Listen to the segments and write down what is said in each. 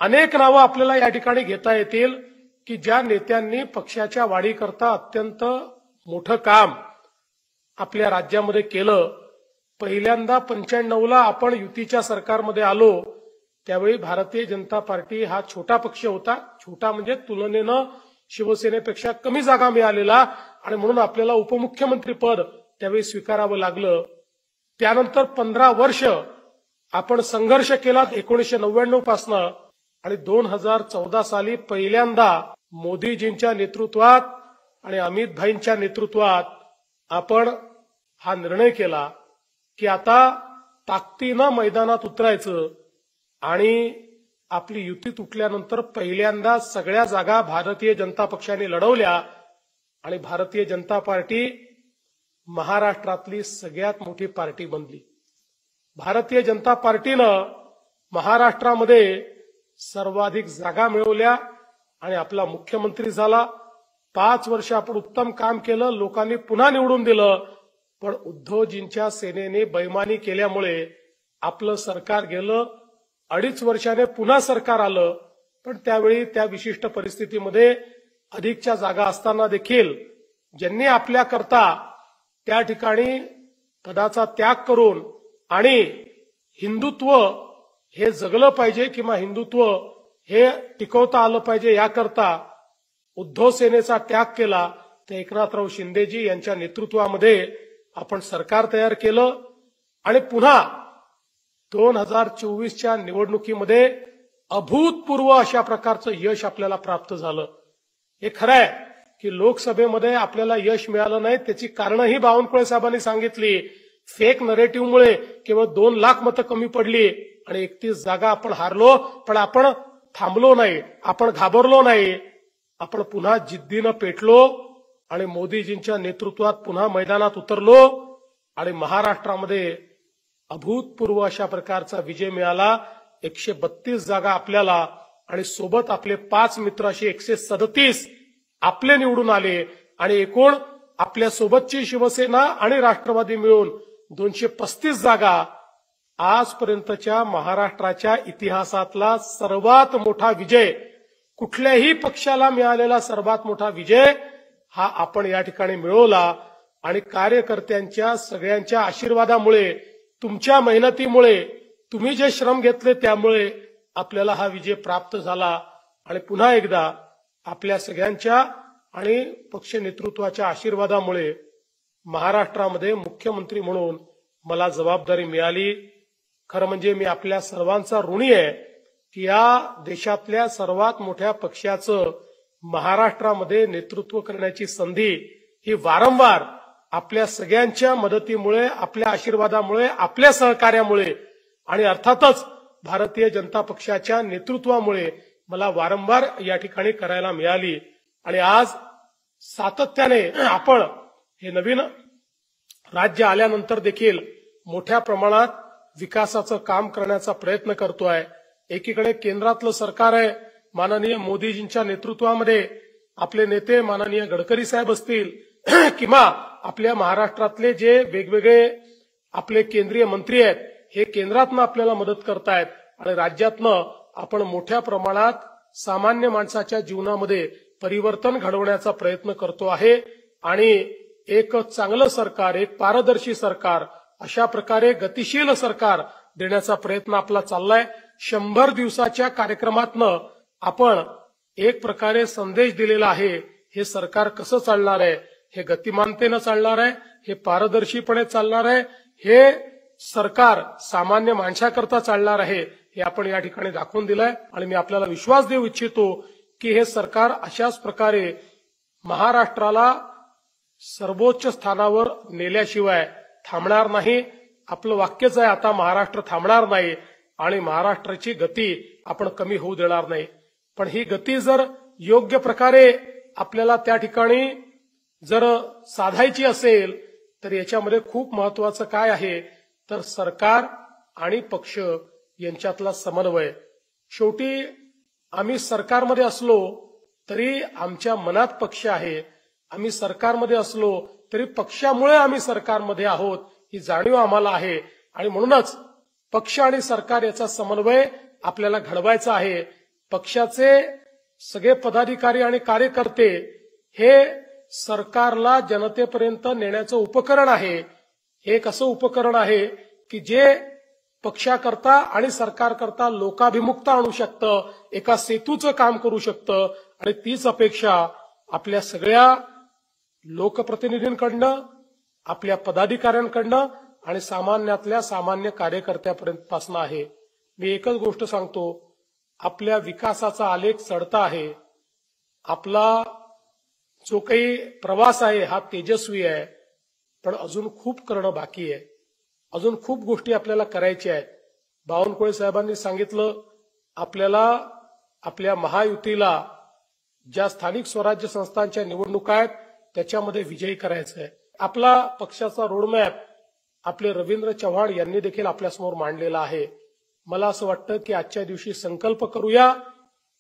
अनेक नावं आपल्याला या ठिकाणी घेता येतील की ज्या नेत्यांनी पक्षाच्या वाढीकरता अत्यंत मोठं काम आपल्या राज्यामध्ये केलं. पहिल्यांदा 95ला आपण युतीच्या सरकारमध्ये आलो त्यावेळी भारतीय जनता पार्टी हा छोटा पक्ष होता. छोटा म्हणजे तुलनेनं शिवसेनेपेक्षा कमी जागा मिळालेला आणि म्हणून आपल्याला उपमुख्यमंत्री पद त्यावेळी स्वीकारावं लागलं. त्यानंतर 15 वर्ष आपण संघर्ष केला 1999 पासून आणि 2014 साली पहिल्यांदा मोदीजींच्या नेतृत्वात आणि अमित भाईंच्या नेतृत्वात आपण हा निर्णय केला की आता ताकदीनं मैदानात उतरायचं आणि आपली युती तुटल्यानंतर पहिल्यांदा सगळ्या जागा भारतीय जनता पक्षाने लढवल्या आणि भारतीय जनता पार्टी महाराष्ट्रातली सगळ्यात मोठी पार्टी बनली. भारतीय जनता पार्टीनं महाराष्ट्रामध्ये सर्वाधिक जागा मिळवल्या आणि आपला मुख्यमंत्री झाला. 5 वर्ष आपण उत्तम काम केलं, लोकांनी पुन्हा निवडून दिलं. पण उद्धवजींच्या सेनेने बैमानी केल्यामुळे आपलं सरकार गेलं. 2.5 वर्षाने पुन्हा सरकार आलं. पण त्यावेळी त्या विशिष्ट परिस्थितीमध्ये अधिकच्या जागा असताना देखील ज्यांनी आपल्याकरता त्या ठिकाणी पदाचा त्याग करून आणि हिंदुत्व हे जगलं पाहिजे किंवा हिंदुत्व हे टिकवता आलं पाहिजे याकरता उद्धव सेनेचा त्याग केला. ते एकनाथराव शिंदेजी यांच्या नेतृत्वामध्ये आपण सरकार तयार केलं आणि पुन्हा 2024च्या निवडणुकीमध्ये अभूतपूर्व अशा प्रकारचं यश आपल्याला प्राप्त झालं. हे खरं आहे की लोकसभेमध्ये आपल्याला यश मिळालं नाही, त्याची कारणंही बावनकुळे साहेबांनी सांगितली. फेक नरेटिव्हमुळे केवळ 2 लाख मतं कमी पडली आणि 31 जागा आपण हारलो. पण आपण थांबलो नाही, आपण घाबरलो नाही, आपण पुन्हा जिद्दीनं पेटलो आणि मोदीजींच्या नेतृत्वात पुन्हा मैदानात उतरलो आणि महाराष्ट्रामध्ये अभूतपूर्व अशा प्रकारचा विजय मिळाला. 132 जागा आपल्याला आणि सोबत आपले 5 मित्र असे 137 आपले निवडून आले आणि एकूण आपल्या सोबतची शिवसेना आणि राष्ट्रवादी मिळून 235 जागा. आजपर्यंतच्या महाराष्ट्राच्या इतिहासातला सर्वात मोठा विजय, कुठल्याही पक्षाला मिळालेला सर्वात मोठा विजय हा आपण या ठिकाणी मिळवला आणि कार्यकर्त्यांच्या सगळ्यांच्या आशीर्वादामुळे, तुमच्या मेहनतीमुळे, तुम्ही जे श्रम घेतले त्यामुळे आपल्याला हा विजय प्राप्त झाला. आणि पुन्हा एकदा आपल्या सगळ्यांच्या आणि पक्ष नेतृत्वाच्या आशीर्वादामुळे महाराष्ट्रामध्ये मुख्यमंत्री म्हणून मला जबाबदारी मिळाली. खरं म्हणजे मी आपल्या सर्वांचा ऋणी आहे की या देशातल्या सर्वात मोठ्या पक्षाचं महाराष्ट्रामध्ये नेतृत्व करण्याची संधी ही वारंवार आपल्या सगळ्यांच्या मदतीमुळे, आपल्या आशीर्वादामुळे, आपल्या सहकार्यामुळे आणि अर्थातच भारतीय जनता पक्षाच्या नेतृत्वामुळे मला वारंवार या ठिकाणी करायला मिळाली. आणि आज सातत्याने आपण हे नवीन राज्य आल्यानंतर देखील मोठ्या प्रमाणात विकासाचं काम करण्याचा प्रयत्न करतोय. एकीकडे केंद्रातलं सरकार आहे, माननीय मोदीजींच्या नेतृत्वामध्ये आपले नेते माननीय गडकरी साहेब असतील किंवा आपल्या महाराष्ट्रातले जे वेगवेगळे आपले केंद्रीय मंत्री आहेत हे केंद्रातनं आपल्याला मदत करतायत आणि राज्यातनं आपण मोठ्या प्रमाणात सामान्य माणसाच्या जीवनामध्ये परिवर्तन घडवण्याचा प्रयत्न करतो आहे. आणि एक चांगलं सरकार, एक पारदर्शी सरकार, अशा प्रकारे गतिशील सरकार देण्याचा प्रयत्न आपला चाललाय. 100 दिवसाच्या कार्यक्रमातनं आपण एक प्रकारे संदेश दिलेला आहे. हे सरकार कसं चालणार आहे, हे गतिमानतेनं चालणार आहे, हे पारदर्शीपणे चालणार आहे, हे सरकार सामान्य माणसाकरता चालणार आहे, हे आपण या ठिकाणी दाखवून दिलंय. आणि मी आपल्याला विश्वास देऊ इच्छितो की हे सरकार अशाच प्रकारे महाराष्ट्राला सर्वोच्च स्थानावर नेल्याशिवाय थांबणार नाही. आपलं वाक्यच आहे, आता महाराष्ट्र थांबणार नाही आणि महाराष्ट्राची गती आपण कमी होऊ देणार नाही. पण ही गती जर योग्य प्रकारे आपल्याला त्या ठिकाणी जर साधायची असेल तर याच्यामध्ये खूप महत्वाचं काय आहे तर सरकार आणि पक्ष यांच्यातला समन्वय. शेवटी आम्ही सरकारमध्ये असलो तरी आमच्या मनात पक्ष आहे, आम्ही सरकारमध्ये असलो तरी पक्षामुळे आम्ही सरकारमध्ये आहोत ही जाणीव आम्हाला आहे. आणि म्हणूनच पक्ष आणि सरकार याचा समन्वय आपल्याला घडवायचा आहे. पक्षाचे सगळे पदाधिकारी आणि कार्यकर्ते हे सरकारला जनतेपर्यंत नेण्याचं उपकरण आहे. हे एक असं उपकरण आहे की जे पक्षाकरता आणि सरकारकरता लोकाभिमुखता आणू शकतं, एका सेतूचं काम करू शकतं. आणि तीच अपेक्षा आपल्या सगळ्या लोकप्रतिनिधींकडनं, आपल्या पदाधिकाऱ्यांकडनं आणि सामान्यातल्या सामान्य कार्यकर्त्यापर्यंतपासून आहे. मी एकच गोष्ट सांगतो, आपल्या विकासाचा आलेख चढता आहे. आपला जो काही प्रवास आहे हा तेजस्वी आहे, पण अजून खूप करणं बाकी आहे. अजून खूप गोष्टी आपल्याला करायच्या आहेत. बावनकुळे साहेबांनी सांगितलं, आपल्याला आपल्या महायुतीला ज्या स्थानिक स्वराज्य संस्थांच्या निवडणुका आहेत त्याच्यामध्ये विजयी करायचं आहे. आपला पक्षाचा रोडमॅप आपले रवींद्र चव्हाण यांनी देखील आपल्यासमोर मांडलेला आहे. मला असं वाटतं की आजच्या दिवशी संकल्प करूया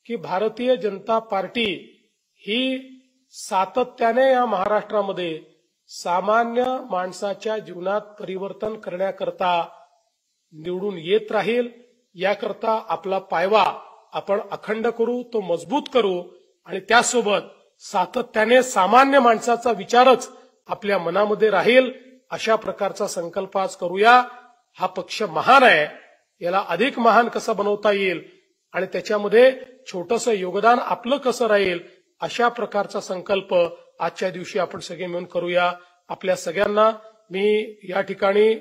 की भारतीय जनता पार्टी ही सातत्याने या महाराष्ट्रामध्ये सामान्य माणसाच्या जीवनात परिवर्तन करण्याकरता निवडून येत राहील. याकरता आपला पायवा आपण अखंड करू, तो मजबूत करू आणि त्यासोबत सातत्याने सामान्य माणसाचा विचारच आपल्या मनामध्ये राहील. अशा प्रकारचा संकल्प आज करूया. हा पक्ष महान आहे, याला अधिक महान कसं बनवता येईल आणि त्याच्यामध्ये छोटंसं योगदान आपलं कसं राहील, अशा प्रकारचा संकल्प आजच्या दिवशी आपण सगळे मिळून करूया. आपल्या सगळ्यांना मी या ठिकाणी